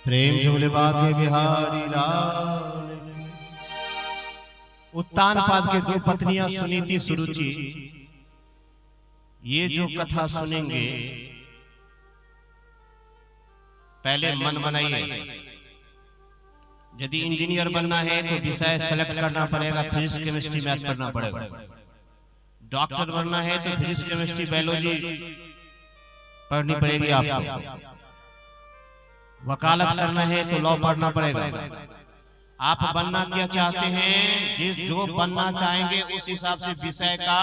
प्रेम से बोले बाके बिहारी लाल। उत्तानपाद के दो पत्नियां सुनीति सुरुचि, ये जो कथा सुनेंगे पहले मन बनाइए। यदि इंजीनियर बनना है तो विषय सेलेक्ट करना पड़ेगा, फिजिक्स केमिस्ट्री मैथ करना पड़ेगा। डॉक्टर बनना है तो फिजिक्स केमिस्ट्री बायोलॉजी पढ़नी पड़ेगी आपको। वकालत करना है तो लॉ पढ़ना पड़ेगा। आप बनना क्या चाहते हैं, जिस जो बनना चाहेंगे उस हिसाब से विषय का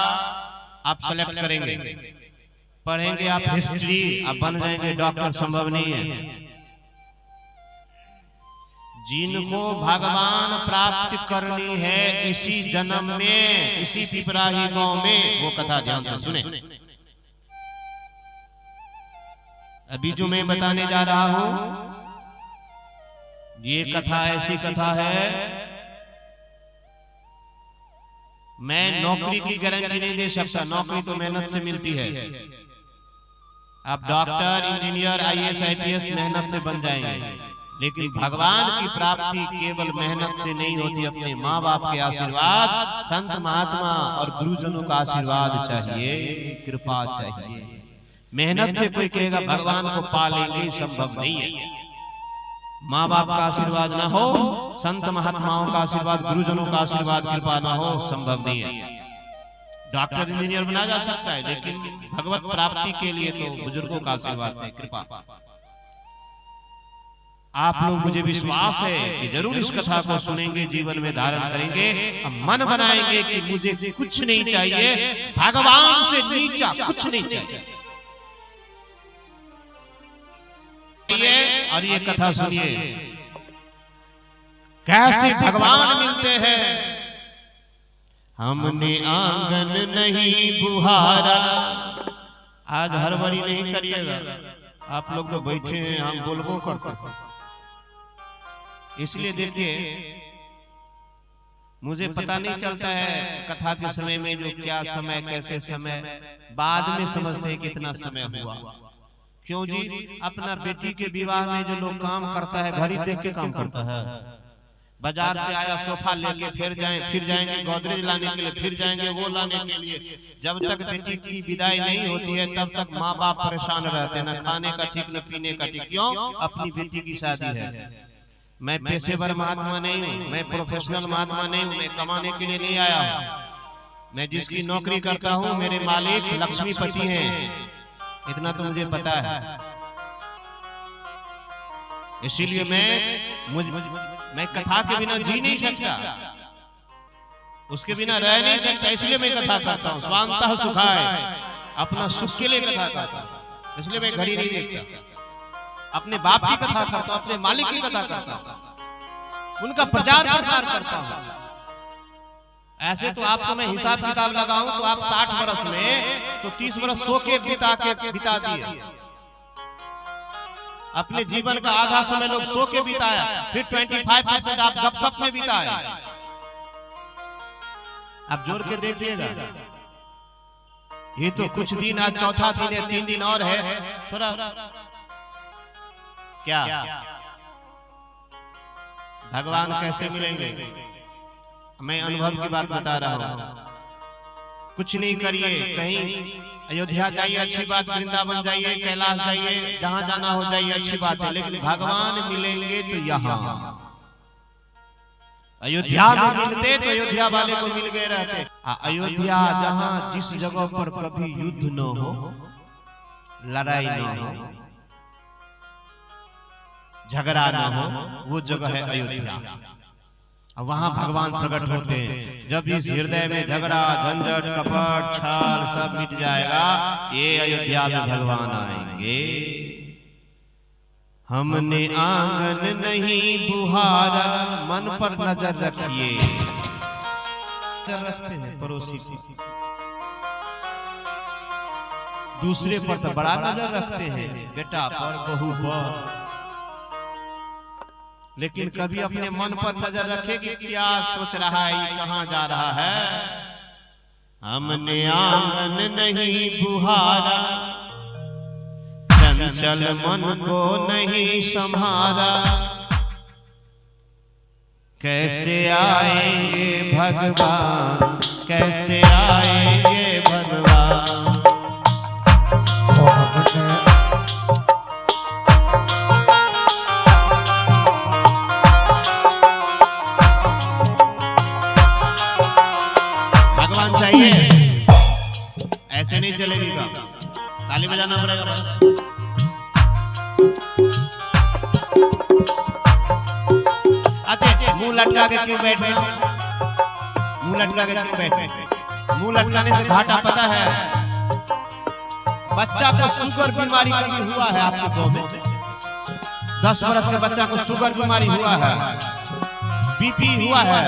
आप सेलेक्ट करेंगे। पढ़ेंगे आप हिस्ट्री, आप बन जाएंगे डॉक्टर, संभव नहीं है। जिनको भगवान प्राप्त करनी है इसी जन्म में, इसी पिपराही गांव में, वो कथा ध्यान से सुने। अभी जो मैं बताने जा रहा हूं ये कथा ऐसी कथा है, मैं नौकरी की गारंटी नहीं दे सकता। नौकरी तो मेहनत से मिलती है। आप डॉक्टर, इंजीनियर, आईएएस, आईपीएस मेहनत से बन जाएंगे, लेकिन भगवान की प्राप्ति केवल मेहनत से नहीं होती। अपने माँ बाप के आशीर्वाद, संत महात्मा और गुरुजनों का आशीर्वाद चाहिए, कृपा चाहिए। मेहनत से कोई कहेगा भगवान को पा लेंगे, संभव नहीं है। माँ बाप का आशीर्वाद ना हो, संत महात्माओं का आशीर्वाद, गुरुजनों का आशीर्वाद, कृपा ना हो, संभव नहीं है। डॉक्टर, इंजीनियर बना जा सकता है, लेकिन भगवत प्राप्ति के लिए तो बुजुर्गों का आशीर्वाद है, कृपा। आप लोग, मुझे विश्वास है कि जरूर इस कथा को सुनेंगे, जीवन में धारण करेंगे, मन बनाएंगे कि मुझे कुछ नहीं चाहिए, भगवान से नीचा कुछ नहीं चाहिए। और ये कथा सुनिए, कैसे भगवान मिलते हैं। हमने आंगन नहीं बुहारा, आज हड़बड़ी नहीं करिएगा, आप लोग तो बैठे हैं, हम बोलबो करते हैं। इसलिए देखिए, मुझे पता नहीं चलता है कथा के समय में जो क्या समय, कैसे समय, बाद में समझते हैं कितना समय हुआ। क्यों जी? अपना बेटी के विवाह में जो लोग काम करता है, घड़ी देख के काम करता है। बाजार से आया सोफा लेके फिर जाएंगे गोदरेज लाने के लिए, फिर जाएंगे वो लाने के लिए। जब तक बेटी की विदाई नहीं होती है तब तक माँ बाप परेशान रहते हैं, न खाने का ठीक, न पीने का ठीक। क्यों? अपनी बेटी की शादी है। मैं पेशेवर महात्मा नहीं हूँ, मैं प्रोफेशनल महात्मा नहीं हूँ, मैं कमाने के लिए नहीं आया हूँ। मैं जिसकी नौकरी करता हूँ, मेरे मालिक लक्ष्मीपति हैं, इतना तो मुझे पता है। इसीलिए मैं कथा के बिना जी नहीं सकता, उसके बिना रह नहीं सकता। इसलिए मैं कथा करता हूँ, स्वांतः सुखाय, अपना सुख के लिए कथा करता हूँ। इसलिए मैं घड़ी नहीं देखता, अपने बाप की कथा करता हूँ, अपने मालिक की कथा करता हूँ, उनका प्रचार प्रसार करता हूँ। ऐसे तो आपको मैं हिसाब किताब लगाऊं तो आप 60 वर्ष में तो 30 वर्ष सो के बिता दिए। अपने जीवन का आधा समय लोग सो के बिताया, फिर 25% आप गपशप में बिताया। आप जोड़ के देखिएगा, ये तो कुछ दिन, आज चौथा दिन है, 3 दिन और है। थोड़ा क्या भगवान कैसे मिलेंगे? मैं अनुभव की बात बता रहा हूं। कुछ नहीं करिए, कहीं अयोध्या जाइए, अच्छी बात, वृंदावन जाइए, कैलाश जाइए, जहां जाना हो जाइए, अच्छी बात है, लेकिन भगवान मिलेंगे तो यहाँ। अयोध्या में मिलते तो अयोध्या वाले को मिल गए रहते। अयोध्या जहां जिस जगह पर कभी युद्ध न हो, लड़ाई न हो, झगड़ा न हो, वो जगह है अयोध्या। वहां भगवान प्रकट होते हैं। जब इस हृदय में झगड़ा, झंझट, कपट, छल सब मिट जाएगा, ये अयोध्या में भगवान आएंगे। हमने आंगन नहीं बुहारा, मन पर नजर रखिए। रखते हैं पड़ोसी को, दूसरे पर तो बड़ा नजर रखते हैं, बेटा पर, बहू पर, लेकिन कभी अपने मन पर नजर रखेगी, क्या सोच रहा है, कहां जा रहा है। हमने आंगन नहीं बुहारा, चंचल मन को नहीं संभाला, कैसे आएंगे भगवान, कैसे आएंगे भगवान। भगवान चाहिए, ऐसे नहीं चलेगी काम, ताली बजाना पड़ेगा। अच्छा, मुंह लटका के क्यों बैठे? मुंह लटका के क्यों बैठे? मुंह लटकाने से घाटा पता है? बच्चा को शुगर बीमारी कभी हुआ है आपके गांव में? 10 वर्ष के बच्चा को शुगर बीमारी हुआ है, बीपी हुआ है,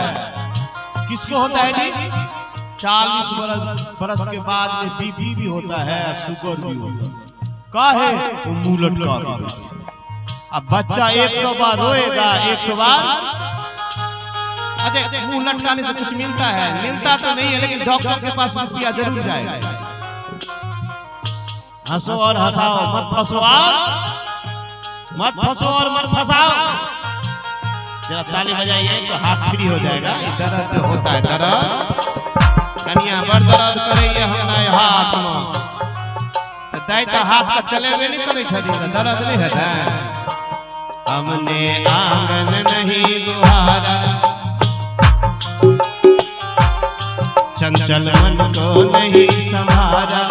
किसको होता है जी? 40 बरस के बाद में बीपी भी होता है, शुगर भी होता है। काहे? वो मुंह लटका के। अब बच्चा 100 बार रोएगा, 100 बार। अच्छा, मुंह लटकाने से कुछ मिलता है? मिलता तो नहीं है, लेकिन डॉक्टर के पास रुपया जरूर जाएगा। हंसो और हंसाओ, मत फंसो और मत फंसो और मत फंसाओ। जरा ताली बजाइए तो हाथ फ्री हो जाएगा। दर्द होता है, दर्द कनिया बड़ दर्द करे हमरा हाथ में, दाई तो हाथ का चले हुए नहीं करे छदी, दर्द नहीं है। हमने आंगन नहीं गुहारा, चंचल मन को नहीं संभाला,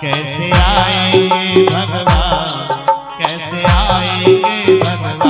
कैसे आएंगे भगवान, कैसे आएंगे भगवान।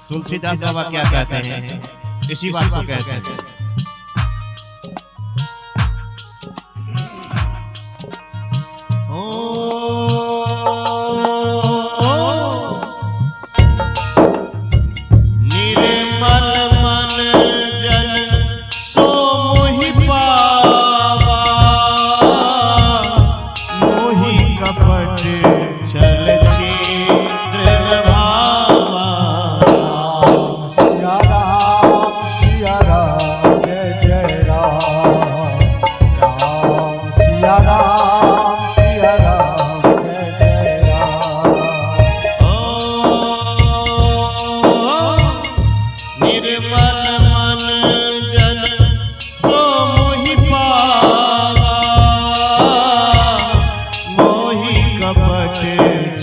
तुलसीदास बाबा क्या कहते हैं, इसी बात को कहते हैं। निर्मल मन जन सो मोहि पावा, मोहि कपट छल छिद्र भावा। सिया राम जय जय राम, राम सिया राम जय जय राम। निर्मल मन जन सो मोहि पावा, मोहि कपट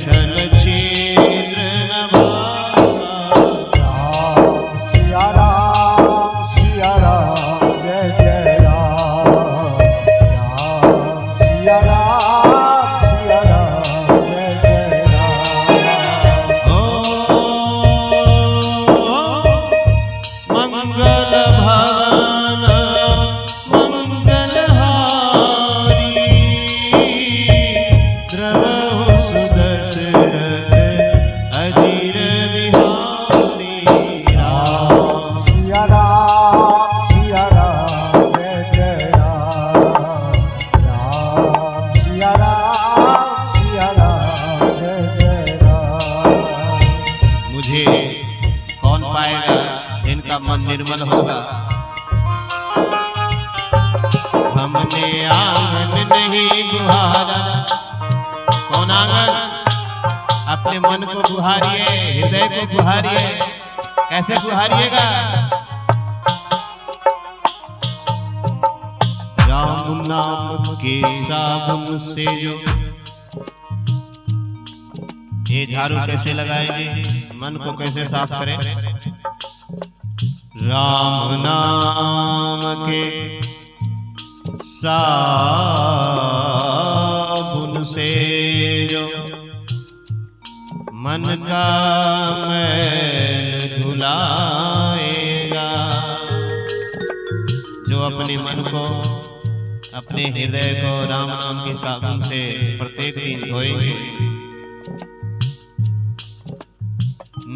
छल छिद्र न भावा। राम सिया राम जय जय राम, राम सिया राम जय जय राम। मंगल भवन मंगल हारी, द्रवहु सुदशरथ अधीर बिहारी। राम सिया राम जय जय राम, राम सिया राम जय जय राम। मुझे कौन पाएगा जिनका मन निर्मल होगा? हमने आंगन नहीं गुहारा। कौन आंगन? अपने मन को गुहारिए, हृदय को गुहारिए। कैसे गुहारिएगा? राम नाम के साबुन से जो, ये झाड़ू कैसे लगाएंगे? मन को कैसे साफ करें? राम नाम के साबुन से जो मन का मैल धुलाएगा। जो अपने मन को, अपने हृदय को राम नाम की साबुन से प्रत्येक दिन धोएंगे,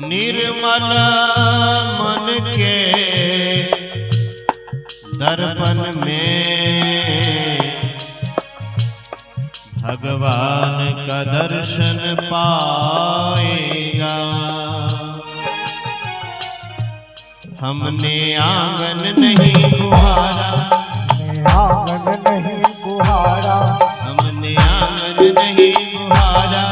निर्मल मन के दर्पण में भगवान का दर्शन पाएगा। हमने आंगन नहीं गुहारा, आंगन नहीं गुहारा, हमने आंगन नहीं गुहारा,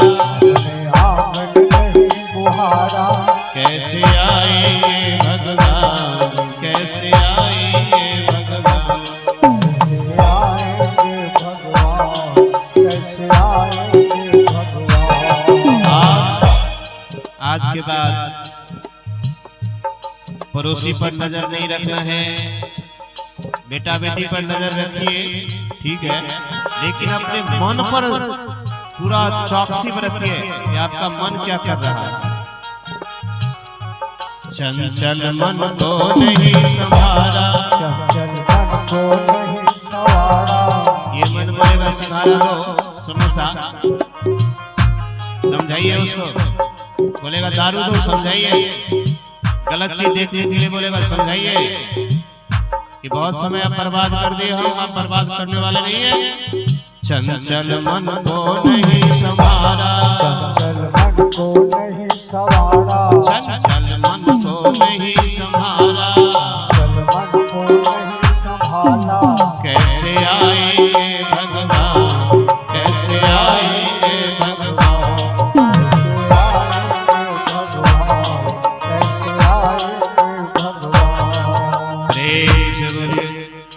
आंगन नहीं गुहारा। कैसे आएंगे भगवान, कैसे आएंगे भगवान, कैसे आएंगे भगवान। आज के बाद पड़ोसी पर नजर नहीं रखना है, बेटा बेटी पर नजर रखिए, ठीक है, लेकिन अपने मन पर पूरा चौकसी बरतिए कि आपका मन क्या कर रहा है। चंचल मन को नहीं संभाला, चंचल मन को नहीं संवारा। ये मन बोलेगा सिंघारा दो समोसा, समझाइए उसको, बोलेगा दारू दो समझाइए, गलत चीज देखने के लिए बोलेगा समझाइए कि बहुत समय आप बर्बाद कर दिए, हम आप बर्बाद करने वाले नहीं है। चंचल मन को नहीं संभाला, चंचल मन को नहीं संवारा, चंचल मन को नहीं संभाला, चंचल मन को नहीं संभाला। कैसे आएंगे भगवान, कैसे आएंगे भगवान,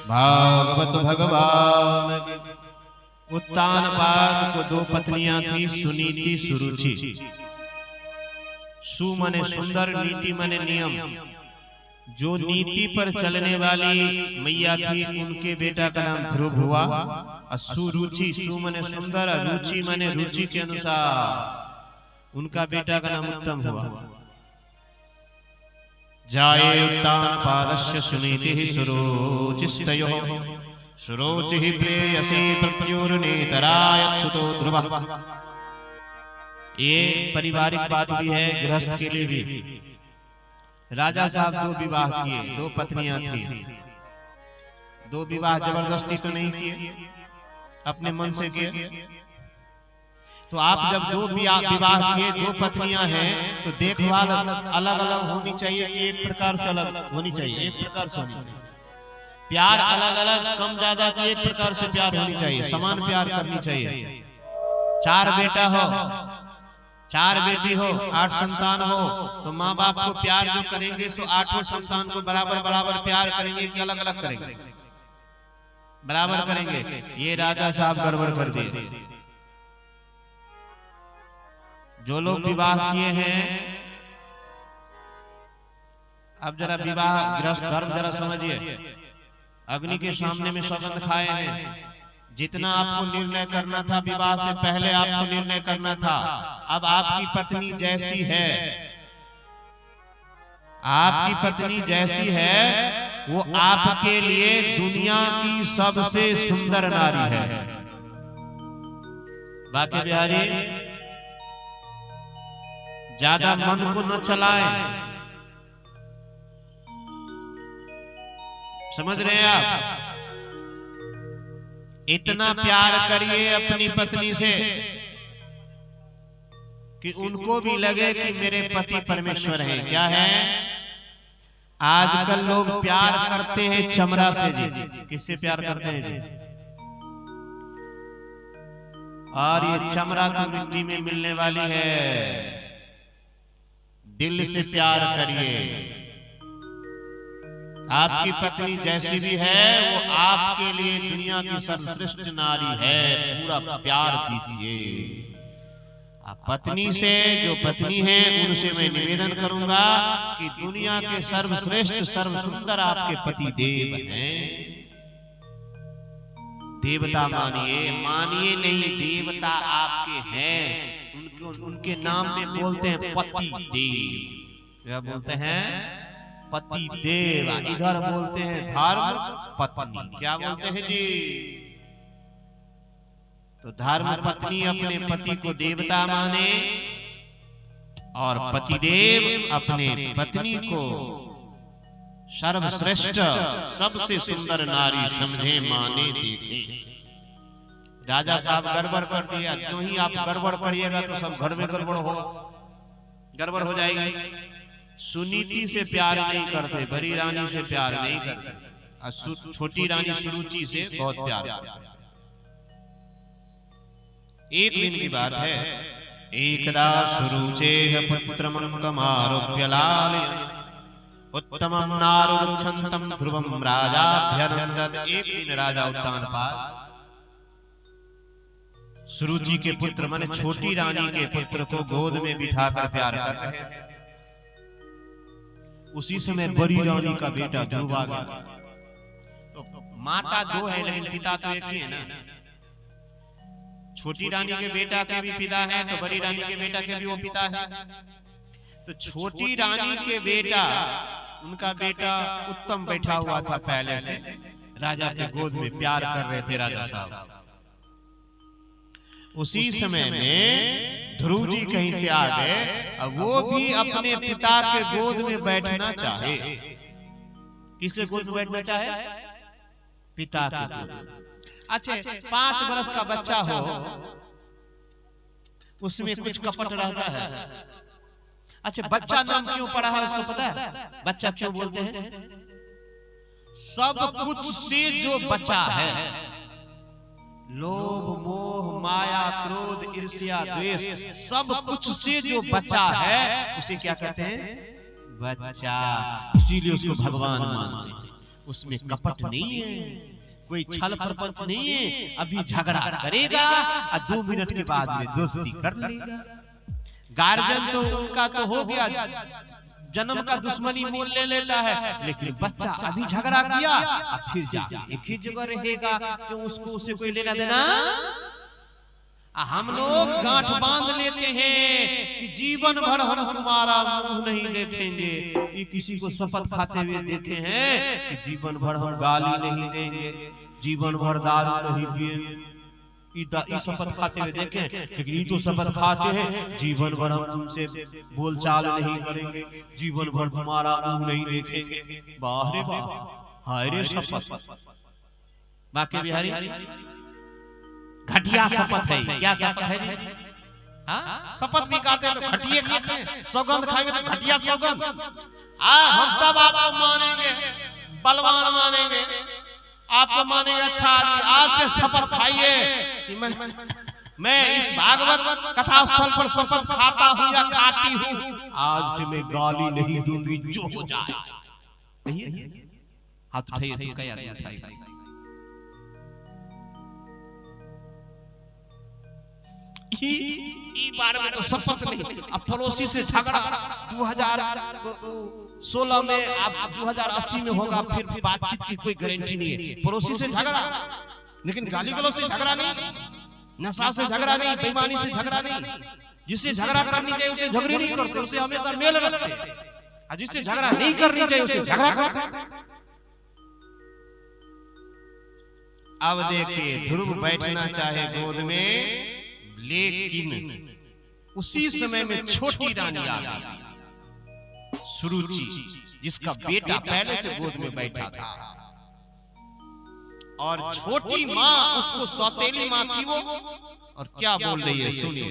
भागवत भगवान। उत्तानपाद को दो पत्नियां थी, सुनीति सुरुचि। सु मने सुंदर, नीति मने नियम। जो नीति पर चलने वाली मैया थी उनके बेटा का नाम ध्रुव हुआ। और सुरुचि, सु मने सुंदर, रुचि मने रुचि के अनुसार उनका बेटा का नाम उत्तम हुआ। जाये उत्तानपादस्य सुनीतिः सुरुचिस्तयोः, सुरुचिः प्रेयसी प्रत्युर्नेतरायत् सुतो ध्रुवः। ये पारिवारिक बात भी है, गृहस्थ के लिए भी। राजा साहब दो विवाह किए, दो पत्नियां थी। दो विवाह जबरदस्ती तो नहीं किए, अपने मन से किए। तो आप जब दो विवाह किए, दो पत्नियां हैं, तो देखभाल अलग अलग होनी चाहिए कि एक प्रकार से अलग होनी चाहिए, एक प्रकार से होनी चाहिए। प्यार अलग अलग कम ज्यादा की एक प्रकार से प्यार होनी चाहिए, समान प्यार करनी चाहिए। चार बेटा हो, चार बेटी हो, 8 संतान हो, तो माँ बाप को प्यार जो करेंगे सो 8 संतान को बराबर बराबर प्यार करेंगे कि अलग अलग करेंगे? बराबर करेंगे। ये राजा साहब गड़बड़ कर दिए। जो लोग विवाह किए हैं, अब जरा विवाह गृहस्थ धर्म जरा समझिए। अग्नि के सामने में सौगंध खाए हैं। जितना आपको निर्णय करना था विवाह से पहले आपको निर्णय करना था। अब आपकी पत्नी जैसी है, आपकी पत्नी जैसी है, वो आपके लिए दुनिया की सबसे सुंदर नारी है। बाकी बिहारी ज्यादा मन को न चलाएं। समझ रहे हैं आप? इतना प्यार करिए अपनी पत्नी से कि उनको भी लगे कि मेरे पति परमेश्वर हैं। क्या है? आजकल लोग प्यार करते हैं चमड़ा से जी। किससे प्यार करते हैं जी? और ये चमड़ा तो मिट्टी में मिलने वाली है। दिल से प्यार करिए। आपकी पत्नी जैसी भी है, वो आपके लिए दुनिया की सर्वश्रेष्ठ नारी है। पूरा प्यार दीजिए। आप पत्नी से, जो पत्नी है उनसे मैं निवेदन करूंगा कि दुनिया के सर्वश्रेष्ठ सर्वसुंदर आपके पति देव हैं। देवता मानिए, मानिए नहीं, देवता आपके हैं। तो उनके नाम में बोलते हैं पति देव। क्या बोलते हैं? पति देव। इधर बोलते हैं धर्म पत्नी। क्या बोलते हैं जी? तो धर्म पत्नी अपने पति को देवता माने और पतिदेव अपने पत्नी को सर्वश्रेष्ठ सबसे सुंदर नारी समझे, माने, देखे। राजा साहब गड़बड़ कर दिया, जो ही आप गड़बड़ करिएगा तो सब घर में गड़बड़ हो जाएगी। सुनीति से प्यार नहीं करते, बड़ी रानी से प्यार नहीं करते, और छोटी रानी सुरुचि से बहुत प्यार करते। एक दिन की बात है, एकदा सुरुचेः पुत्रमनुकमारोप्य लालयन् उत्तमं नारुच्छन्तं ध्रुवं राजाभ्यनन्दत्। एक दिन राजा उत्तानपाद सुरुचि के पुत्र माने छोटी रानी के पुत्र को गोद में बिठाकर प्यार कर रहे थे। उसी समय बड़ी रानी का बेटा ध्रुव आ गया। तो माता दो है लेकिन पिता तो एक ही है ना। छोटी रानी के बेटा के भी पिता है तो बड़ी रानी के बेटा के भी वो पिता है। तो छोटी रानी के बेटा, उनका बेटा उत्तम बैठा हुआ था पहले से, राजा के गोद में प्यार कर रहे थे राजा साहब। उसी समय में ध्रुव जी कहीं से आ गए, अब वो भी अपने पिता के गोद में बैठना चाहे। किसके गोद में बैठना चाहे? पिता के गोद में। अच्छा, 5 वर्ष का बच्चा हो, उसमें कुछ कपट रहता है। अच्छा, बच्चा नाम क्यों पड़ा है उसको पता है? बच्चा क्यों बोलते हैं? सब कुछ से जो बचा है, लोभ मोह माया क्रोध ईर्ष्या द्वेष, सब कुछ से जो बचा है उसे क्या कहते हैं? बच्चा। इसीलिए उसको भगवान मानते हैं। उसमें कपट नहीं है, कोई छल प्रपंच नहीं है। अभी झगड़ा करेगा और 2 मिनट के बाद में दोस्ती कर लेगा। गार्जियन तो उनका तो हो गया, जन्म का दुश्मनी मोल ले लेता है, लेकिन बच्चा अभी झगड़ा किया और फिर जा एक ही जगह रहेगा, क्यों उसको उसे कोई लेना देना? हम लोग गांठ बांध लेते हैं कि जीवन भर हम तुम्हारा मुंह नहीं देखेंगे। ये किसी को शपथ खाते हुए देखे हैं कि जीवन भर हम गाली नहीं देंगे, जीवन भर दारू नहीं पिएंगे। शपथ खाते हुए देखे, लेकिन ये तो शपथ खाते हैं जीवन भर हम तुमसे बोलचाल नहीं करेंगे, जीवन भर तुम्हारा मुंह नहीं देखेंगे। वाह रे वाह, हाय रे शपथ। बाकी बिहारी घटिया शपथ है। क्या शपथ है? हाँ, शपथ भी खाते हैं तो घटिया खाते हैं, सौगंध खाएंगे तो घटिया सौगंध। हम तब आपको मानेंगे, बलवान मानेंगे, आपको मानेंगे अच्छा आज से शपथ खाइए कि मैं इस भागवत कथा स्थल पर शपथ खाता हूँ या खाती हूँ, आज से मैं गाली नहीं दूंगी जो हो जाए। हाथ उठाइए, तो क्या याद था? बार में तो शपथ नहीं। अब पड़ोसी से झगड़ा 2016 में, आप 2080 में होगा, फिर बातचीत की कोई गारंटी नहीं है। पड़ोसी से झगड़ा, लेकिन गाली गलौज से झगड़ा नहीं, नशा से झगड़ा नहीं, बेईमानी से झगड़ा नहीं। जिससे झगड़ा करनी चाहिए उसे झगड़ी नहीं करते, उसे हमेशा मेल रखते। और जिससे झगड़ा नहीं करनी चाहिए उसे झगड़ा करते। अब देखिए, ध्रुव बैठना चाहे गोद में, लेकिन उसी समय में छोटी रानी आ गई, सुरुचि, जिसका बेटा पहले से गोद में बैठा था। और छोटी माँ, उसको सौतेली माँ थी वो, और क्या बोल रही है सुनिए।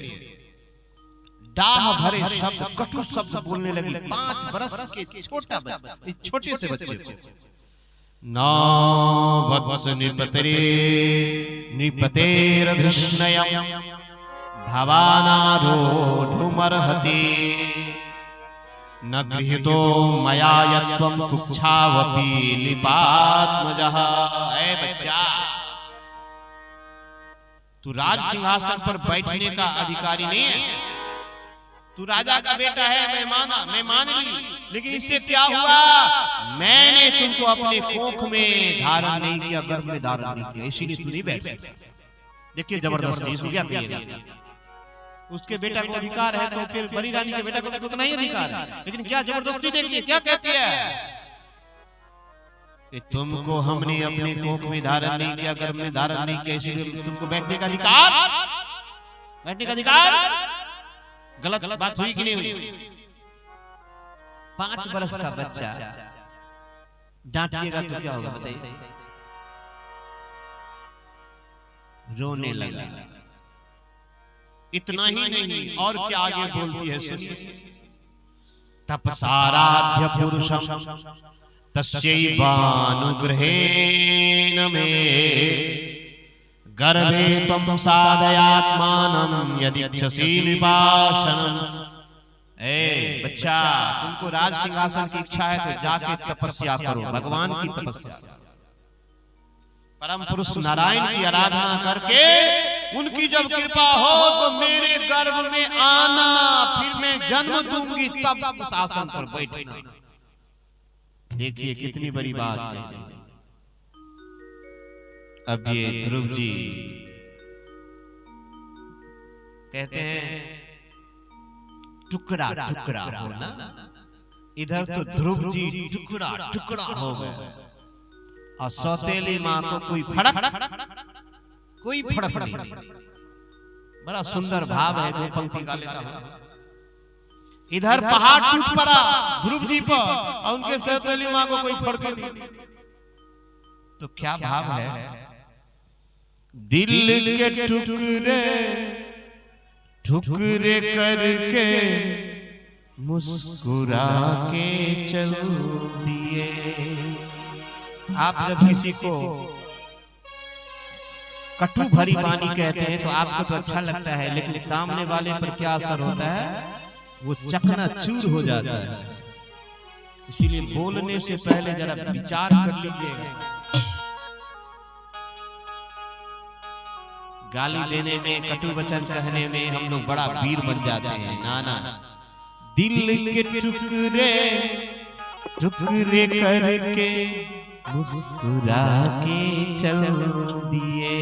डाह भरे शब्द, कटु शब्द बोलने लगी। 5 वर्ष के छोटा बच्चा, छोटे से बच्चे को। ना वत्स निपतरे निपतेरधृष्णयम् भवानारोढुमर्हति न गृहीतो मया यत्वं कुक्षावपि निपात्मजः। ऐ बच्चा, तू राज सिंहासन पर बैठने का अधिकारी नहीं है। तू राजा का बेटा है, मैं मान ली, लेकिन इससे क्या हुआ? मैंने तुमको अपने कोख में धारण नहीं किया, गर्भ में धारण नहीं किया, इसीलिए तू नहीं बैठ सकता। देखिए जबरदस्ती इसको क्या किया। उसके बेटा को अधिकार है तो फिर बड़ी रानी के बेटा को तो उतना ही अधिकार है। लेकिन क्या जबरदस्ती देखिए क्या कहती है कि तुमको हमने अपने कोख में धारण नहीं किया, गर्भ में धारण नहीं किया, इसलिए तुमको बैठने का अधिकार, बैठने का अधिकार। गलत बात हुई कि नहीं हुई? 5 वर्ष का बच्चा डांटिएगा तो क्या होगा बताइए? रोने लगा। इतना ही नहीं और क्या आगे बोलती है सुनिए। तपसाराध्य पुरुषम तस्यैवानुग्रहेण मे गर्भे त्वं साधयात्मानं यदिच्छसि विपाशनम्। ए बच्चा, तुमको राज सिंहासन की इच्छा है तो जाके तपस्या करो, भगवान की तपस्या, परम पुरुष नारायण की आराधना करके उनकी जब कृपा हो तो मेरे गर्भ में आना, फिर मैं जन्म दूंगी, तब उस आसन पर बैठना। देखिए कितनी बड़ी बात है। अब ये ध्रुव जी कहते हैं टुकड़ा टुकड़ा होना, इधर तो ध्रुव जी टुकड़ा टुकड़ा हो गए और सौतेली मां को कोई फड़क नहीं। बड़ा सुंदर भाव है, दो पंक्ति का लेता हूं। इधर पहाड़ टूट पड़ा ध्रुव जी पर और उनके सौतेली मां को कोई फड़क नहीं। तो क्या भाव है? दिल के टुकड़े टुकड़े करके मुस्कुरा के चल दिए। आप जब किसी को कटु भरी वाणी कहते हैं तो आपको तो अच्छा लगता है, लेकिन सामने वाले पर क्या असर होता है? वो चकनाचूर हो जाता है। इसीलिए बोलने से पहले जरा विचार कर लीजिएगा। गाली देने में, कटु वचन कहने में हम लोग बड़ा वीर बन जाते हैं। ना, दिल के टुकड़े टुकड़े करके मुस्कुरा के चल दिए।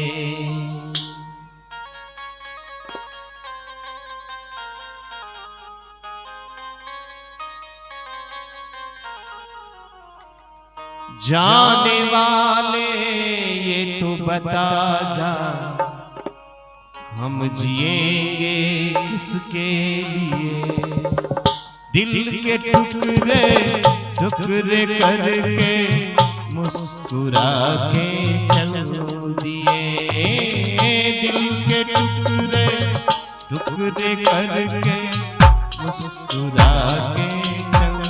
जाने वाले ये तो बता जा, हम जिएंगे किसके लिए? दिल के टुकड़े टुकड़े करके मुस्कुरा के चल दिए। दिल के टुकड़े टुकड़े करके मुस्कुरा के चल।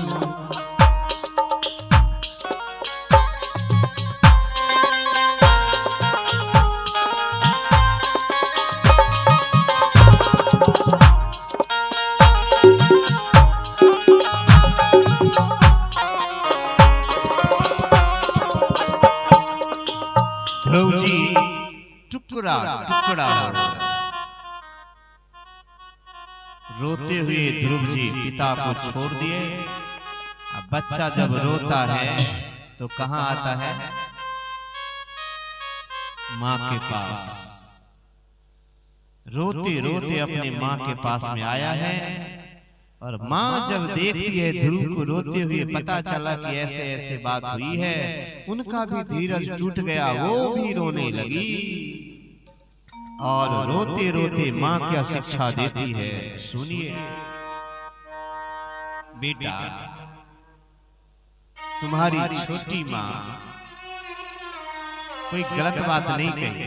टुकड़ा रोते हुए ध्रुव जी पिता को छोड़ दिए। अब बच्चा जब रोता है तो कहां आता है? मां के पास। रोते रोते अपने मां के पास में आया है और मां जब देखती है ध्रुव को रोते हुए, पता चला कि ऐसे ऐसे बात हुई है, उनका भी धीरज टूट गया, वो भी रोने लगी। और रोते रोते मां क्या शिक्षा देती है सुनिए। बेटा, तुम्हारी छोटी मां कोई गलत बात नहीं कही,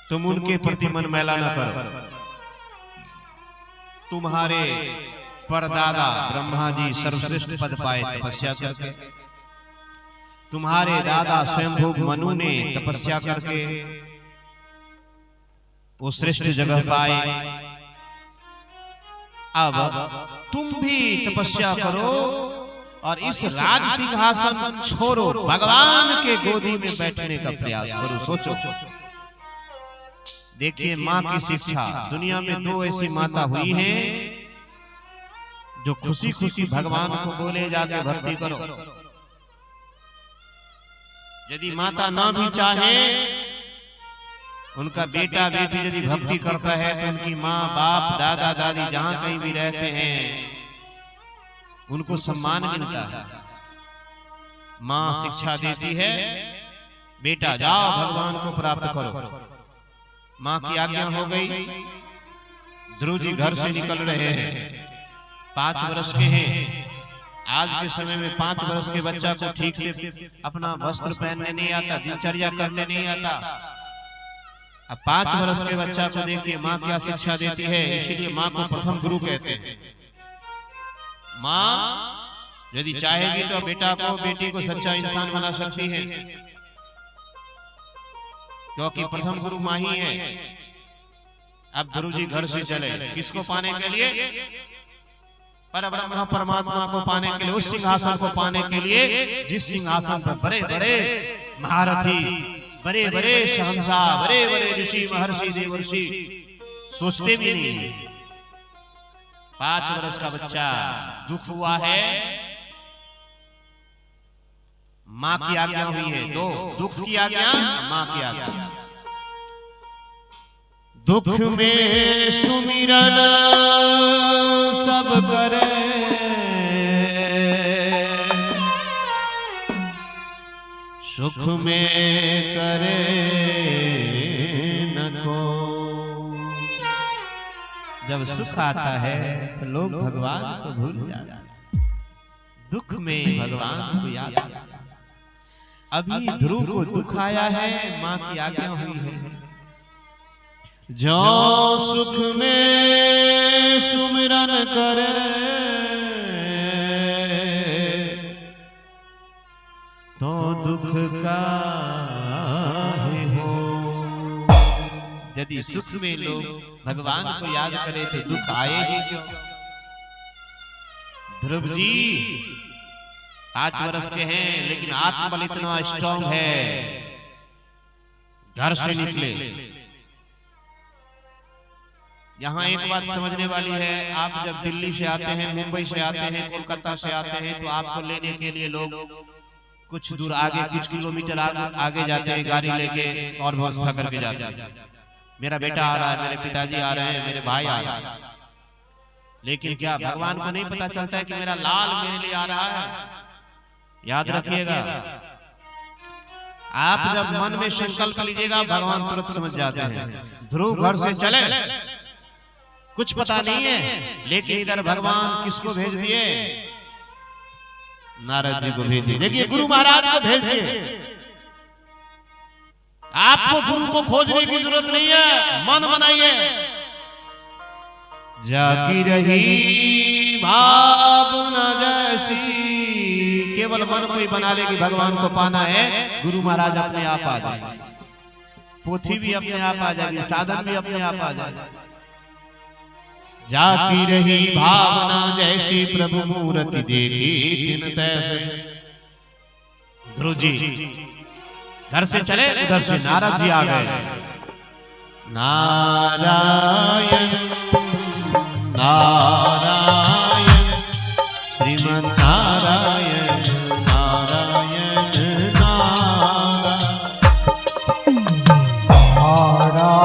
तुम उनके प्रति मन मैला न करो। तुम्हारे परदादा ब्रह्मा जी सर्वश्रेष्ठ पद पाए तपस्या करके, तुम्हारे दादा स्वयंभू मनु ने तपस्या करके वो श्रेष्ठ जगह पाए। अब तुम भी तपस्या करो और इस राज सिंहासन छोड़ो, भगवान के गोदी में बैठने का प्रयास करो। सोचो, देखिए मां की शिक्षा। दुनिया में 2 ऐसी माता हुई हैं जो खुशी खुशी भगवान को बोले जाके भक्ति करो। यदि माता ना भी चाहे उनका बेटा बेटी यदि भक्ति करता है तो उनकी माँ बाप दादा दादी जहां कहीं भी रहते हैं उनको सम्मान मिलता है। माँ शिक्षा देती है, बेटा जाओ भगवान को प्राप्त करो। माँ की आज्ञा हो गई। ध्रुव जी घर से निकल रहे हैं, 5 वर्ष के हैं। आज के समय में 5 वर्ष के बच्चा को ठीक से अपना वस्त्र पहनने नहीं आता, दिनचर्या करने नहीं आता। अब 5 वर्ष के बच्चा को देखिए माँ क्या शिक्षा देती है। इसीलिए माँ को प्रथम गुरु कहते हैं। माँ यदि चाहेगी तो बेटा को बेटी को सच्चा इंसान बना सकती है, क्योंकि प्रथम गुरु माँ ही है। अब ध्रुव जी घर से चले, किसको पाने के लिए? परब्रह्म परमात्मा को पाने के लिए, उस सिंहासन को पाने के लिए जिस सिंहासन पर बड़े बड़े महारथी, बड़े बड़े शहंशाह, बड़े बड़े ऋषि महर्षि देवर्षि सोचते भी नहीं। 5 वर्ष का बच्चा दुख हुआ है, माँ की आज्ञा हुई है। 2 दुख की आज्ञा, माँ की आज्ञा। दुख में सुमिरन सब करे, सुख में करे न को। जब सुख आता है तो लोग भगवान को भूल जाते हैं, दुख में भगवान को याद आता है। अभी ध्रुव को दुख आया है, माँ की आज्ञा हुई है। जो सुख में सुमिरन करे तो दुख का हो। यदि सुख में लोग भगवान को याद करें तो दुख आएगी क्यों? ध्रुव जी 5 वर्ष के हैं, लेकिन आत्मबल इतना स्ट्रांग है। घर से निकले। यहाँ एक बात समझने वाली है, आप जब दिल्ली से आते हैं, मुंबई से आते हैं, कोलकाता से आते हैं, तो आपको लेने के लिए लोग कुछ दूर आगे, कुछ किलोमीटर आगे जाते हैं, गाड़ी लेके और व्यवस्था करके जाते हैं। मेरा बेटा आ रहा है, मेरे पिताजी आ रहे हैं, मेरे भाई आ रहा है। लेकिन क्या भगवान को नहीं पता चलता है कि मेरा लाल मेरे लिए आ रहा है? याद रखिएगा, आप जब मन में संकल्प लीजिएगा भगवान तुरंत समझ जाते हैं। ध्रुव घर से चले, कुछ पता नहीं है, लेकिन इधर भगवान किसको भेज दिए? नारद जी को भेज दिए। देखिए गुरु महाराज को भेज दिए। आपको गुरु को खोजने की जरूरत नहीं है, मन बनाइए। जाकी रही भावना जैसी, केवल मन को ही बना ले कि भगवान को पाना है, गुरु महाराज अपने आप आ जाए। पोथी भी अपने आप आ जाएगी, साधन भी अपने आप आ जाएगा। जाकी रही भावना जैसी, प्रभु मूर्ति देखी तिन तैसे। ध्रुव जी घर से चले, उधर से नारद जी आ गए। नारायण नारायण श्रीमन नारायण नारायण नारायण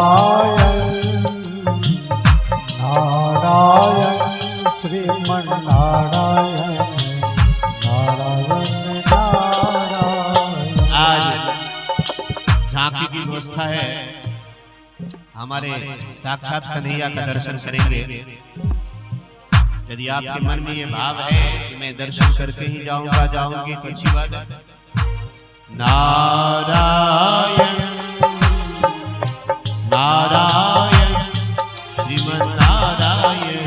श्रीमन नारायण नारायण नारायण। आज झांकी की व्यवस्था है, हमारे साक्षात कन्हैया का दर्शन करेंगे। यदि आपके मन में ये भाव है कि मैं दर्शन करके ही जाऊंगी तो अच्छी बात है। नारायण नारायण श्रीमन नारायण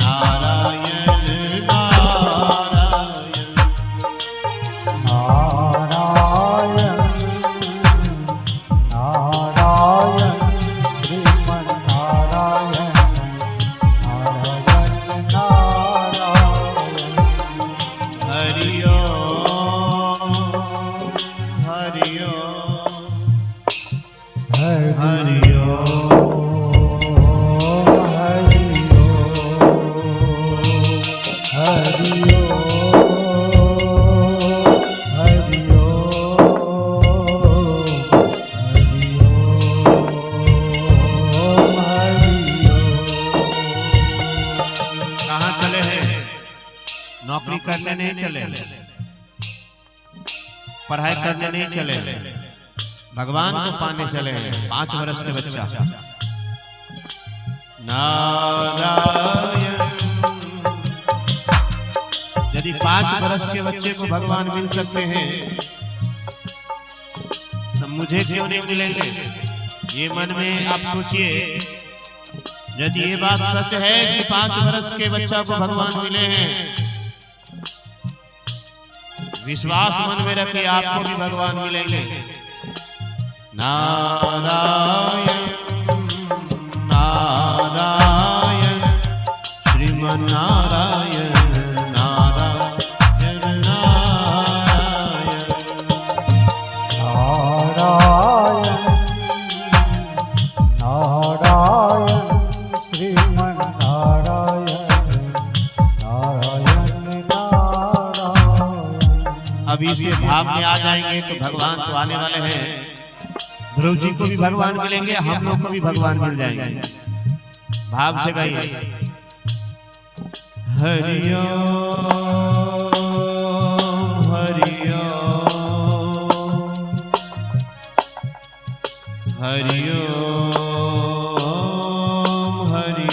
नारायण नारायण नारायण नारायण श्रीमन नारायण नारायण नारायण। हरि ओम हरि ओम हरि ओम। नौकरी करने नहीं चले, पढ़ाई करने नहीं चले, भगवान को पाने चले हैं। 5 वर्ष के बच्चा नारायण, यदि 5 वर्ष के बच्चे को भगवान मिल सकते हैं तो मुझे क्यों नहीं मिलेंगे? ये मन में आप सोचिए। यदि ये बात सच है कि 5 वर्ष के बच्चा को भगवान मिले हैं, विश्वास मन में रखिए आपको भी भगवान मिलेंगे। नारायण नारायण श्रीमन नारायण नारायण नारायण नारायण श्रीमन नारायण नारायण नारायण। अभी से भाव में आ जाएंगे तो भगवान तो आने वाले हैं। ध्रुव जी को भी भगवान मिलेंगे, हम लोग को भी भगवान मिल जाएंगे। भाव से गाइए। हरि ओम हरि ओम हरि ओम हरि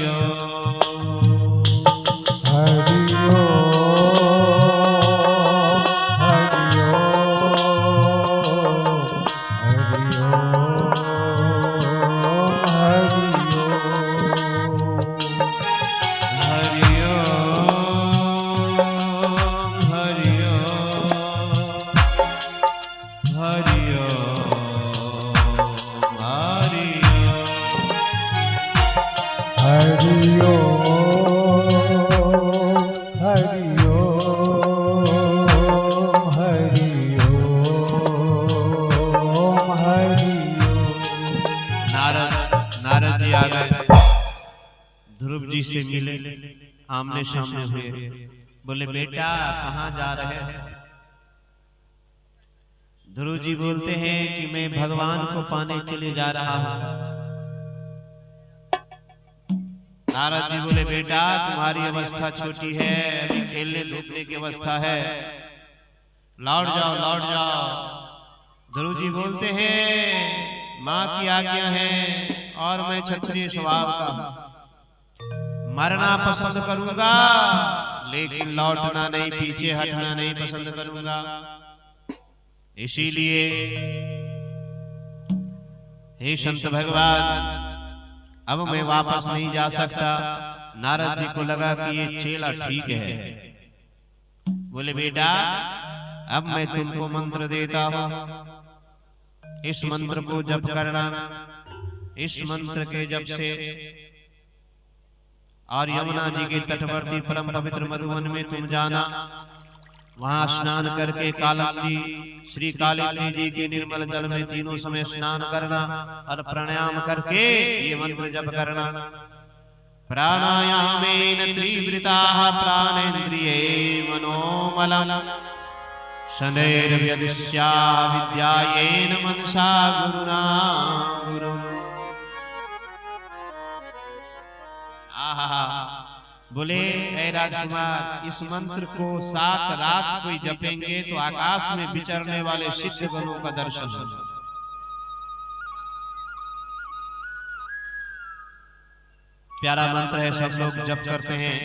ध्रुव जी से मिले, आमने सामने हुए। बोले बेटा कहाँ जा रहे हैं? ध्रुव जी बोलते हैं कि मैं भगवान को पाने के लिए जा रहा हूं। नारद जी बोले बेटा तुम्हारी अवस्था छोटी है, अभी खेलने धूपने की अवस्था है, लौट जाओ लौट जाओ। ध्रुव जी बोलते हैं माँ की आज्ञा है और मैं क्षत्रिय स्वभाव का हूं, मरना पसंद करूंगा लेकिन लौटना नहीं, पीछे हटना नहीं पसंद करूंगा। इसीलिए हे संत भगवान अब मैं वापस नहीं जा सकता। नारद जी को लगा कि ये चेला ठीक है। बोले बेटा अब मैं तुमको मंत्र देता हूं, इस मंत्र को जप करना। इस मंत्र के जप से और यमुना जी के तटवर्ती परम पवित्र मधुवन में तुम जाना, वहां स्नान करके कालिंदी श्री कालिंदी जी के निर्मल जल में तीनों समय स्नान करना और प्राणायाम करके ये मंत्र जप करना। प्राणायामेन त्रिवृताः प्राणेन्द्रिये मनोमलम् शनैर्व्यदिश्या विद्यायेन मनसा गुरुना गुरुम्। बोले ऐ राजकुमार इस मंत्र को 7 रात कोई जपेंगे तो आकाश में विचरने वाले सिद्ध गणों का दर्शन होगा। प्यारा मंत्र है, सब लोग जप करते हैं।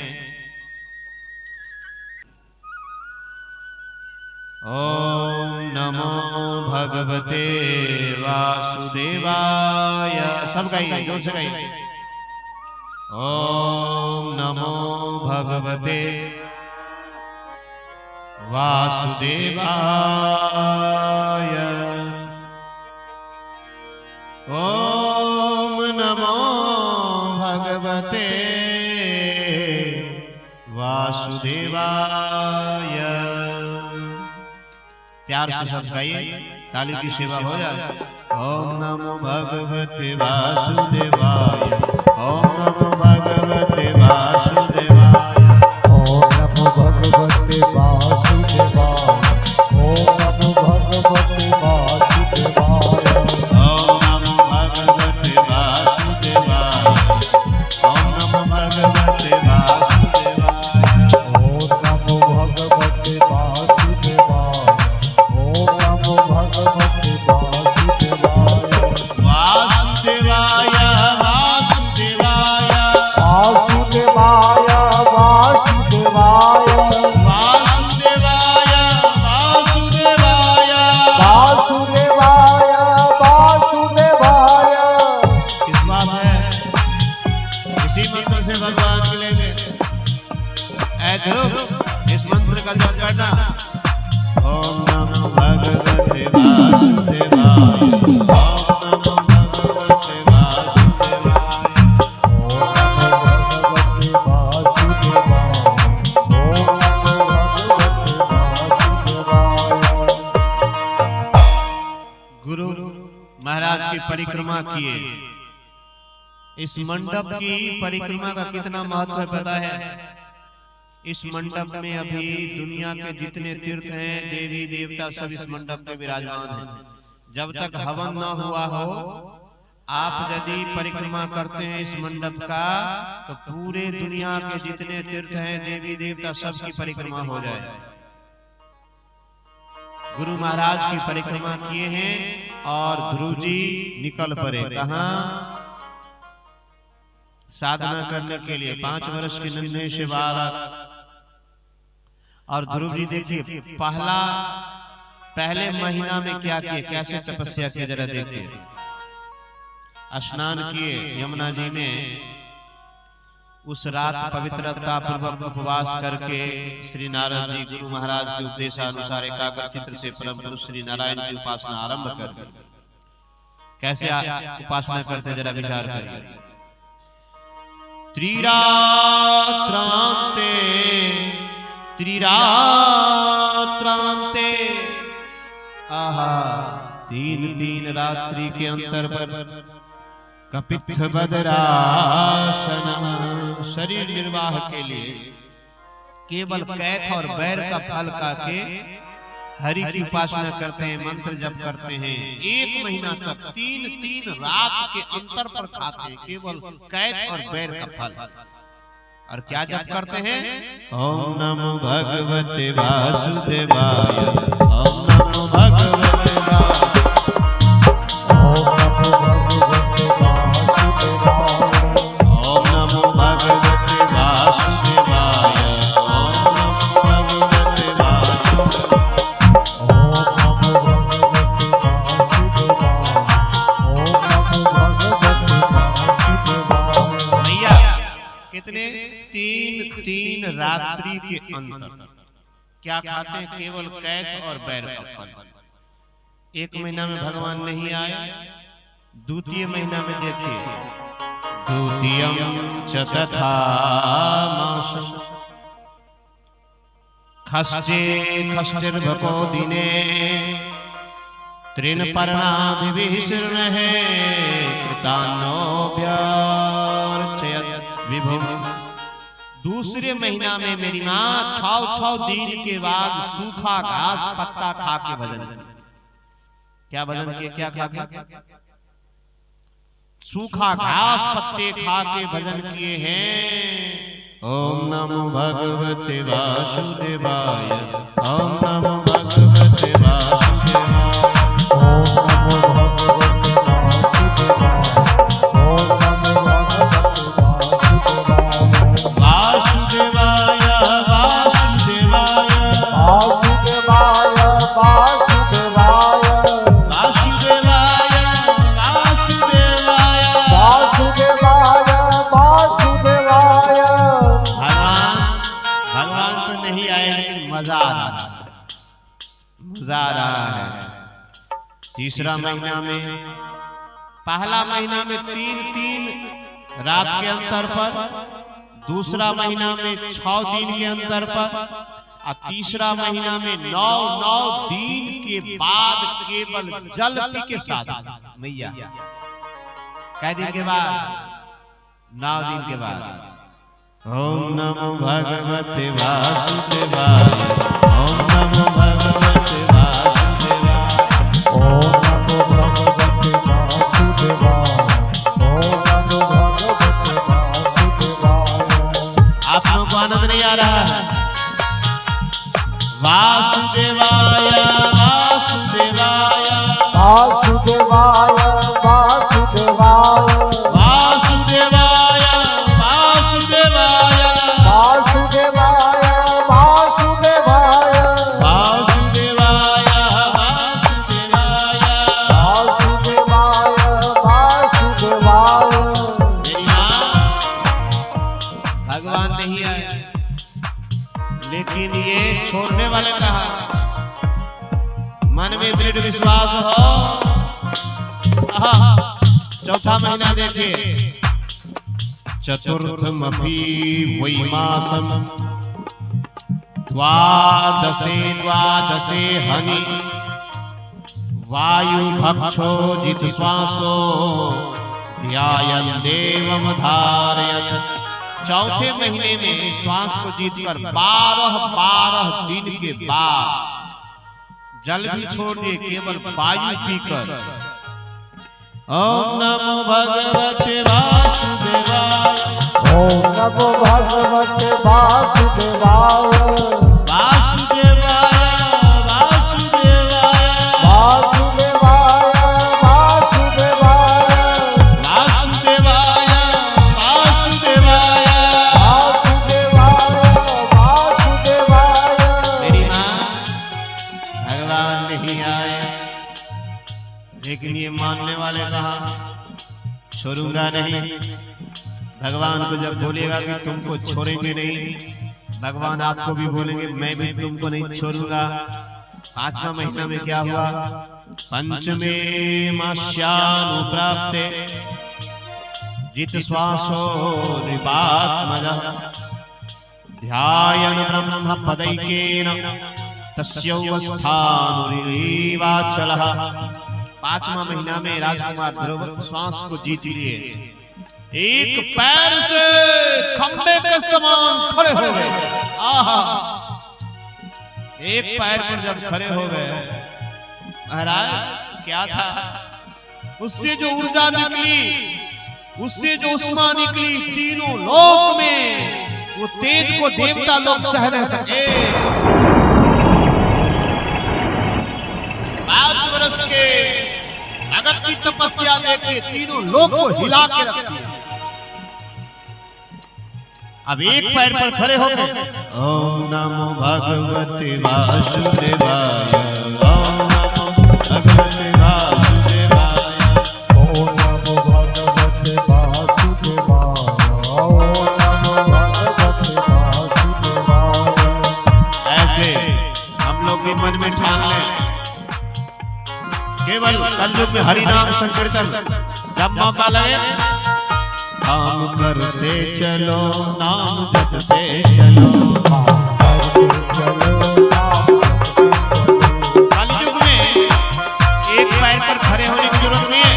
ओम नमो भगवते वासुदेवाय। सब गाइए, जोर से गाइए। ओम नमो भगवते वासुदेवाय। ओम नमो भगवते वासुदेवाय। प्यार से सब गाइए, ताली की सेवा हो जाए। ओम नमो भगवते वासुदेवाय। ओम नमो भगवते वासुदेवाय। ओम नमो भगवते वासुदेवाय। ओम नमो भगवते वासुदेवाय। ओम नमो भगवते वासुदेवाय। ओम नमो भगवते वासुदेवाय। ओम नमो इसी मंत्र से भगवान मिलेंगे। ऐ ध्रुव, इस मंत्र का जप करना। ओम नमो भगवते वासुदेवाय, ओम नमो भगवते गुरु महाराज की परिक्रमा किए। इस मंडप की परिक्रमा का कितना महत्व है पता है? इस मंडप में अभी दुनिया के जितने तीर्थ हैं, देवी देवता सब इस मंडप में विराजमान हैं। जब तक हवन न हुआ हो, आप यदि परिक्रमा करते हैं इस मंडप का, तो पूरे दुनिया के जितने तीर्थ हैं, देवी देवता सबकी परिक्रमा हो जाए। गुरु महाराज की परिक्रमा किए हैं और ध्रुव जी निकल पड़े। कहां? साधना करने के लिए। 5 वर्ष के नन्हे से बालक। और ध्रुव जी देखिए पहले महीना में क्या किए, कैसे तपस्या की, जरा देखिए। स्नान किए यमुना जी में। उस रात पवित्रता पूर्वक उपवास करके श्री नारद जी गुरु महाराज के उपदेशानुसार एकाग्र चित्र से परम पुरुष श्री नारायण की उपासना आरंभ कर। कैसे उपासना करते जरा विचार करिए। त्रिरात्रांते आहा 3 रात्रि के अंतर पर कपित्थ बदरासन शरीर निर्वाह के लिए केवल कैथ और बैर का फल खाके हरि की उपासना करते हैं, मंत्र जप करते हैं। 1 महीना तक 3 रात के अंतर पर खाते हैं केवल कैथ और बैर का फल। और क्या जप करते हैं? ओम नमो भगवते वासुदेवाय, ओम नमो भगवते कितने 3 रात्रि के अंतर क्या खाते हैं? केवल कैथ और बैर का फल। 1 महीना में भगवान नहीं आए। द्वितीय महीना में देखिए, द्वितीयं च तथा मासं खष्टे खष्टिर्भको दिने तृणपर्णाभिः शृणुहे कृतान्नो व्यार्चयत् विभुम्। दूसरे महीना में मेरी माँ 6 दिन के बाद सूखा घास पत्ता खा के भजन किया। क्या भजन किए? क्या खा के? सूखा घास पत्ते खा के भजन किए हैं। ओम नमो भगवते वासुदेवाय, ओम नमो भगवते वासुदेवाय, ओम नमो भगवते वासुदेवाय, वासुदेवाय वासुदेवाय, वासुदेवाय वासुदेवाय, वासुदेवाय वासुदेवाय, वासुदेवाय। भगवान तो नहीं आए, लेकिन मजा आ रहा है। तीसरा महीना में, पहला महीना में 3 रात के अंतर पर, दूसरा महीना में 6 दिन के अंतर पर, और तीसरा महीना में 9 दिन के बाद केवल जल पी के साथ मैया। कै दिन के बाद? 9 दिन के बाद। ओम नमो भगवते वासुदेवाय, ओम नमो भगवते वासुदेवाय, ओम नमो भगवते वासुदेवाय, ओम नमो भगवते वासुदेवाय। आप लोगों को आनंद नहीं आ रहा है? वासुदेवाय, वासुदेवाय वासुदेवाय, वासुदेवाय वासुदेवाय, वासुदेवाय वासुदेवाय, वासुदेवाय वासुदेवाय, वासुदेवाय वासुदेवाय। नहीं आए, लेकिन ये छोड़ने वाले कहा मन में दृढ़ विश्वास हो। चौथा महीना देखिए, चतुर्थमपि वैमासम द्वादशे हनि वायु भक्षो जित श्वासो ध्यायन् देवम धारयत्। चौथे महीने में श्वास को जीतकर 12 दिन के बाद जल भी छोड़ दिए, केवल वायु पीकर ओम नमो भगवते वासुदेवाय, ओम नमो भगवते वासुदेवाय, वासुदेवाय वासुदेवाय वासुदेवाय वासुदेवाय, वासुदेवाय वासुदेवाय। वासुदेवाय वासुदेवाय। मेरी माँ, भगवान नहीं आए, लेकिन ये मानने वाले कहा छोड़ूंगा नहीं। भगवान को जब बोलेगा कि तुमको छोड़ेंगे नहीं, भगवान आपको भी बोलेंगे मैं भी तुमको नहीं छोड़ूंगा। 5वां महीना में क्या हुआ? पंचमे मास्यानुप्राप्ते जित श्वासो निपात्मजः ध्यायन् ब्रह्म पदैकेन तस्यवस्थानुरिवाचलः। 5वां महीना में राजकुमार ध्रुव श्वास को जीत लिए, एक पैर से खंबे के समान खड़े हो गए। आहा, एक पैर पर जब खड़े हो गए, महाराज क्या था? उससे जो ऊर्जा निकली, उससे जो उष्मा निकली, तीनों लोक में वो तेज को देवता लोग सह न सके। 5 वर्ष के भगत की तपस्या देखे तीनों लोग को हिला के रख दिया। अब एक पैर पर खड़े हो गए। ओम नमो भगवते वासुदेवाय, ओम नमो भगवते वासुदेवाय, ओम नमो भगवते वासुदेवाय, ओम नमो भगवते वासुदेवाय। ऐसे हम लोग भी मन में ठान लें, केवल कलयुग में हरि नाम संकीर्तन जब मौका लगे काम करते चलो, नाम जपते चलो। कलयुग में एक पैर पर खड़े होने की जरूरत नहीं है,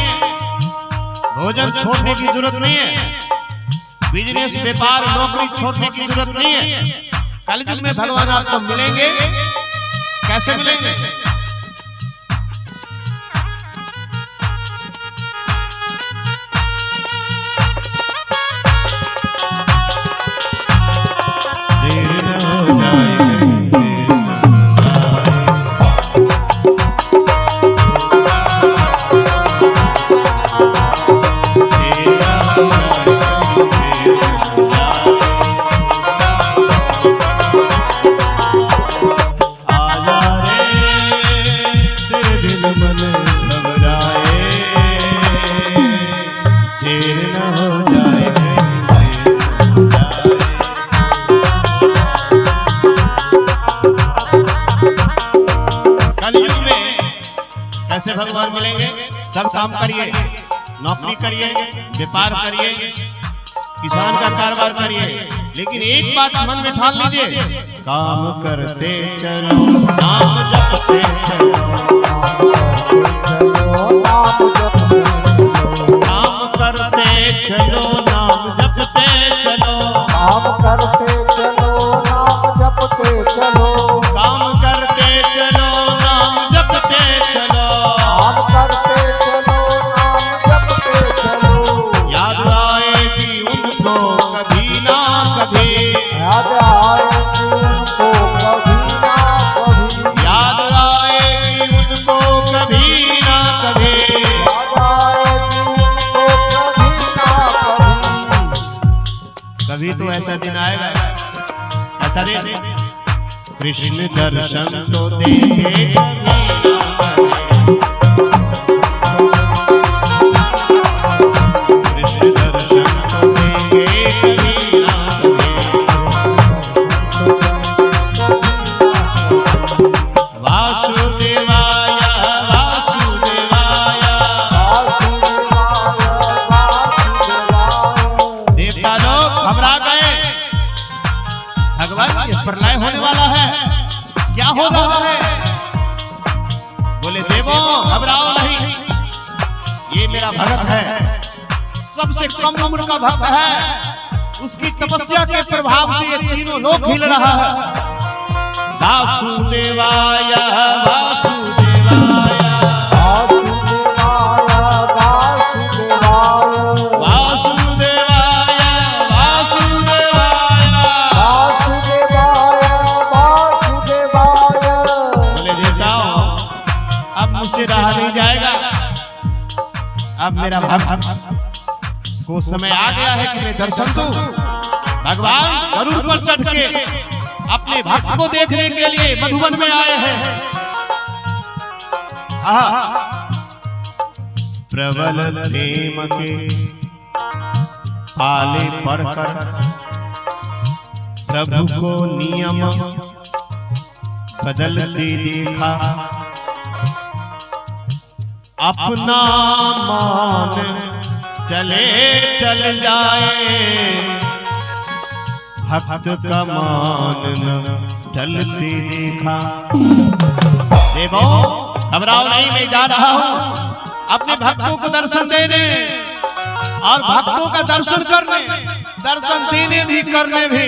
भोजन छोड़ने की जरूरत नहीं है, बिजनेस व्यापार नौकरी छोड़ने की जरूरत नहीं है। कलयुग में भगवान आपको मिलेंगे। कैसे मिलेंगे? कैसे भगवान मिलेंगे? सब काम करिए, नौकरी करिए, व्यापार करिए, किसान का कारोबार करिए, लेकिन एक बात मन में ठान लीजिए, काम करते चलो, नाम जपते चलो, काम करते चलो, नाम जपते चलो, काम करते चलो, नाम जपते चलो, काम करते चलो, नाम जपते चलो, काम करते चलो, नाम जपते चलो। याद आएगी उनको कभी ना कभी, याद आएगी उनको कभी ना कभी, याद आएगी उनको कभी ना कभी, याद आएगी उनको कभी ना कभी। कभी तो ऐसा दिन आएगा, ऐसा दिन कृष्ण दर्शन तो देंगे कभी ना कभी, कृष्ण दर्शन तो देंगे कभी ना कभी, घबरा गए, भगवान ये प्रलय होने वाला है, क्या हो रहा है? बोले देवों घबराओ नहीं, ये मेरा भक्त है, सबसे कम उम्र का भक्त है, उसकी तपस्या के प्रभाव से ये तीनों लोग हिल रहा है। वासुदेवाय वासुदेवाय रहा नहीं जाएगा, अब मेरा भक्त को समय आ गया है कि मैं दर्शन दूं। भगवान गरुड़ पर चढ़ के अपने भक्त को देखने के लिए मधुबन में आए हैं। प्रबल प्रेम के पाले पढ़कर प्रभु को नियम बदलते देखा, अपना मान चले चल जाए, भक्त का मान न चलते देखा। देवों घबराओ नहीं, मैं जा रहा हूं अपने भक्तों को दर्शन देने और भक्तों का दर्शन करने, दर्शन देने भी करने भी।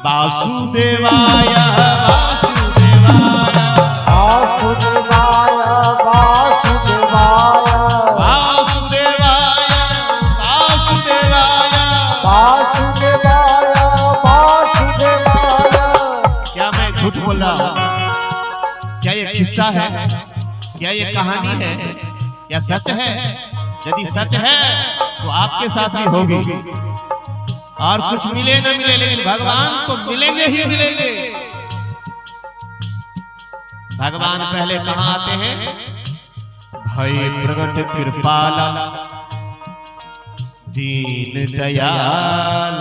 वासुदेवाय वासुदेवाय वासुदेवाय क्या मैं झूठ बोल रहा हूं? क्या ये किस्सा है? क्या ये कहानी है? या सच है? यदि सच है तो आपके साथ भी होगी, और कुछ मिले न मिले लेकिन भगवान तो मिलेंगे ही मिलेंगे। भगवान पहले कहाँ आते हैं? भय प्रगट कृपाला दीन दयाल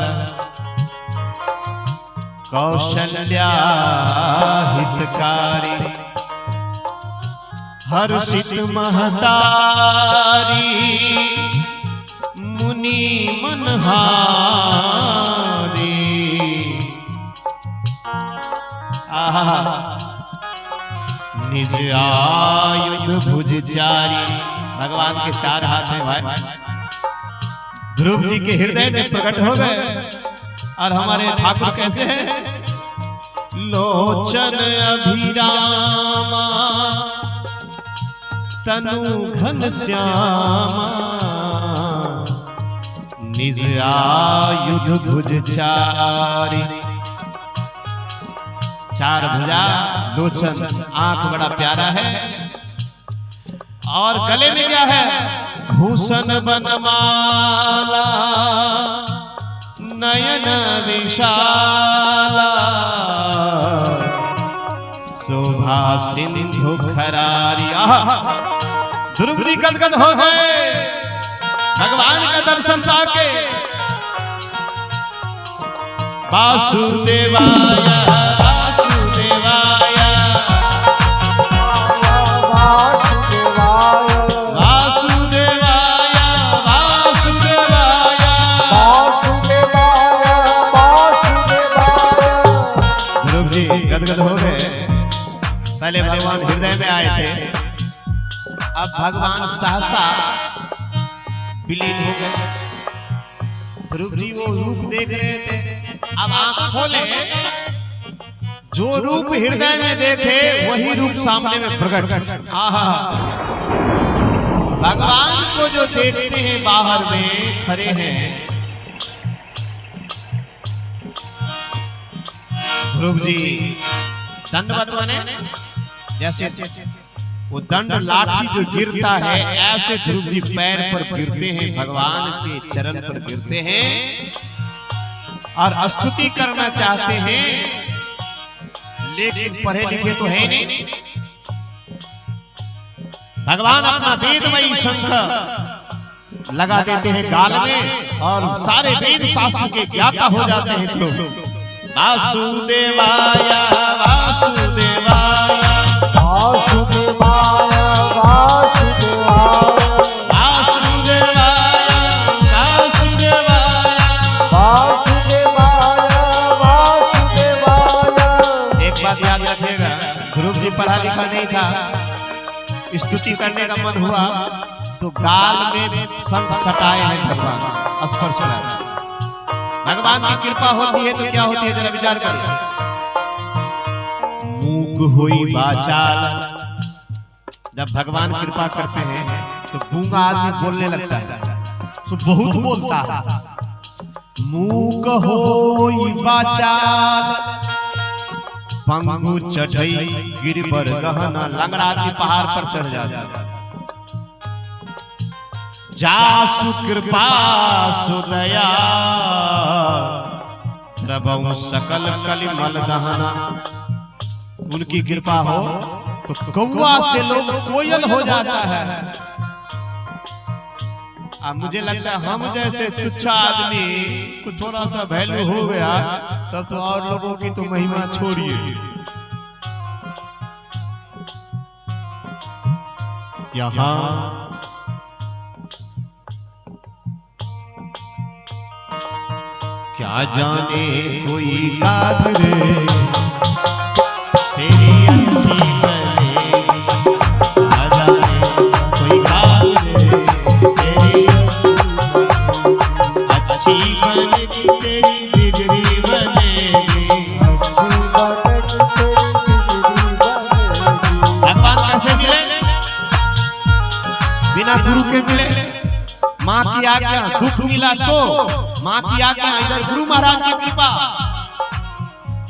कौशल्या हितकारी, हर्षित महतारी मुनि मनहारी। निज आयुध भुजचारी, भगवान के चार हाथ हैं भाई, ध्रुव जी के हृदय में प्रकट हो गए। और हमारे ठाकुर कैसे हैं? लोचन अभिरामा तनु घन श्यामा, निज आयुध भुजचारी। चार भुजा, लोचन, आंख बड़ा प्यारा है, और गले में क्या है? भूषण बनमाला नयन विशाला, शोभा सिंधु खरारी। ध्रुव जी गदगद हो गए भगवान का दर्शन पाके। वासुदेवाय वासुदेवाय गदगद हो गए। पहले भगवान हृदय में आए थे, अब भगवान सहसा विलीन हो गए। ध्रुव जी वो रूप देख रहे थे, अब आंख खोले, जो रूप हृदय में देखे वही रूप सामने में प्रकट। आहा, भगवान को जो देखते हैं बाहर में खड़े हैं, ध्रुव जी दंडवत बने, जैसे वो दंड लाठी जो गिरता है ऐसे ध्रुव जी पैर पर गिरते हैं, भगवान के चरण पर गिरते हैं और स्तुति करना चाहते हैं, लेकिन पढ़े लिखे तो है नहीं। भगवान अपना वेदमयी शंख लगा देते हैं गाल में और सारे वेद शास्त्र के ज्ञाता हो जाते हैं। तो वासुदेवाय वासुदेवाय वासुदेवाय वासुदेवाय वासुदेवाय वासुदेवाय वासुदेवाय वासुदेवाय। एक बात याद रखिएगा, ध्रुव जी पढ़ा लिखा नहीं था, स्तुति करने का मन हुआ तो गाल में संग सटाए हैं भगवान, स्पर्श कराए। भगवान की कृपा होती है तो क्या होती है, जरा विचार करिए। मूक हुई वाचाल, जब भगवान कृपा करते हैं तो गूंगा आदमी बोलने लगता है, तो बहुत बोलता है। मूक होई वाचाल, पंगु चढ़ई गिरबर गहना, लंगड़ा आदमी पहाड़ पर चढ़ जाता। जासु कृपा सुदया, सबौ सकल कलिमल दहना। उनकी कृपा हो तो कौवा से लोग कोयल हो जाता है। अब मुझे लगता है हम जैसे तुच्छा आदमी को थोड़ा सा वैल्यू हो गया तब तो और लोगों की तो महिमा छोड़िए। यहाँ क्या जाने कोई कादरे तेरी अच्छी बने, क्या जाने कोई कादरे तेरी अच्छी बनेगी, तेरी बिगड़ी बनेगी। भगवान कैसे मिले? बिना गुरु के मिले। माँ की आज्ञा, दुख मिला तो माँ की आज्ञा, इधर गुरु महाराज की कृपा।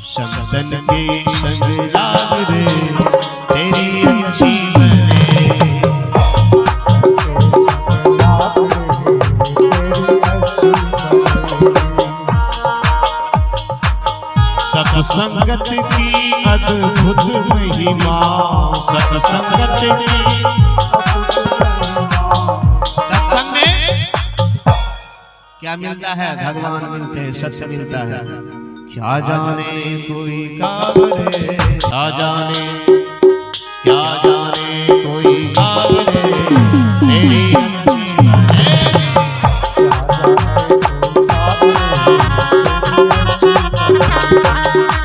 संतन के संग लाग रे तेरी अच्छी बने, सत्संगत की अद्भुत महिमा, सत्संगत की। सत्संग में क्या मिलता है? भगवान मिलते हैं, सत्य मिलता है। क्या जाने कोई काबरे, क्या जाने कोई काबरे तेरी अच्छी बने,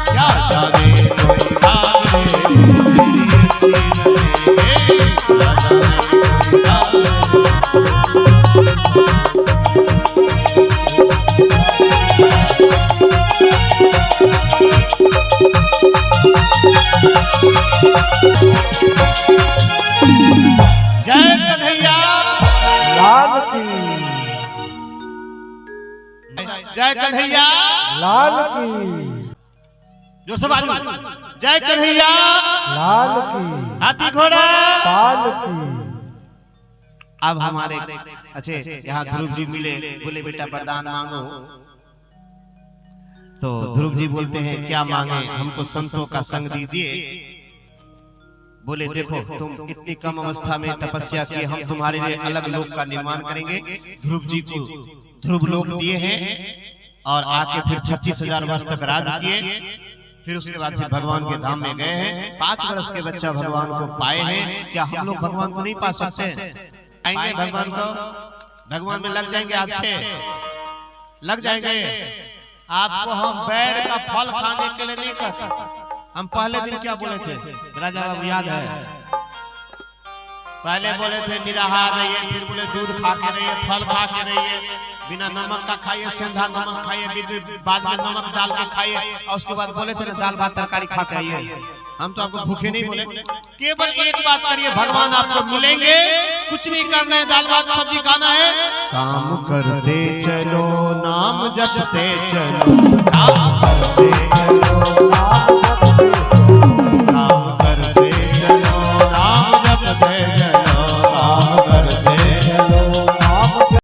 क्या जाने कोई काबरे तेरी अच्छी बने, क्या जाने जय कन्हैया लाल की, जय कन्हैया लाल की, जो सब आदमी जय कन्हैया लाल की, हाथी घोड़ा पाल की। अब हमारे अच्छे यहाँ ध्रुव जी मिले, बोले बेटा वरदान मांगो। तो ध्रुव जी बोलते हैं क्या मांगे, हमको संतों का संग दीजिए। बोले देखो तुम इतनी कम अवस्था में तपस्या किए, हम तुम्हारे लिए अलग लोक का निर्माण करेंगे। ध्रुव जी को ध्रुव लोक दिए हैं और आके फिर 36,000 वर्ष तक राज किए। फिर उसके बाद फिर भगवान के धाम में गए हैं। 5 वर्ष के बच्चा भगवान को पाए हैं। क्या हम लोग भगवान को नहीं पा सकते? आएंगे भगवान को, भगवान में लग जाएंगे, आज से लग जाएंगे। आपको हम बैर का फल खाने के लिए नहीं कहते। हम पहले दिन क्या बोले थे राजा बाबू, याद है? पहले बोले थे निराहार रहिए, फिर बोले दूध खा के रहिए, फल खा के रहिए, बिना नमक का खाइए, सेंधा नमक खाइए, बाद में नमक डाल के खाइए, और उसके बाद बोले थे ना दाल भात तरकारी खा के आइए। हम तो आपको भूखे नहीं बोले, केवल एक बात करिए, भगवान आपको मिलेंगे। कुछ नहीं करना है, दाल भात सब्जी खाना है, काम करते चलो, नाम जपते चलो, काम करते चलो,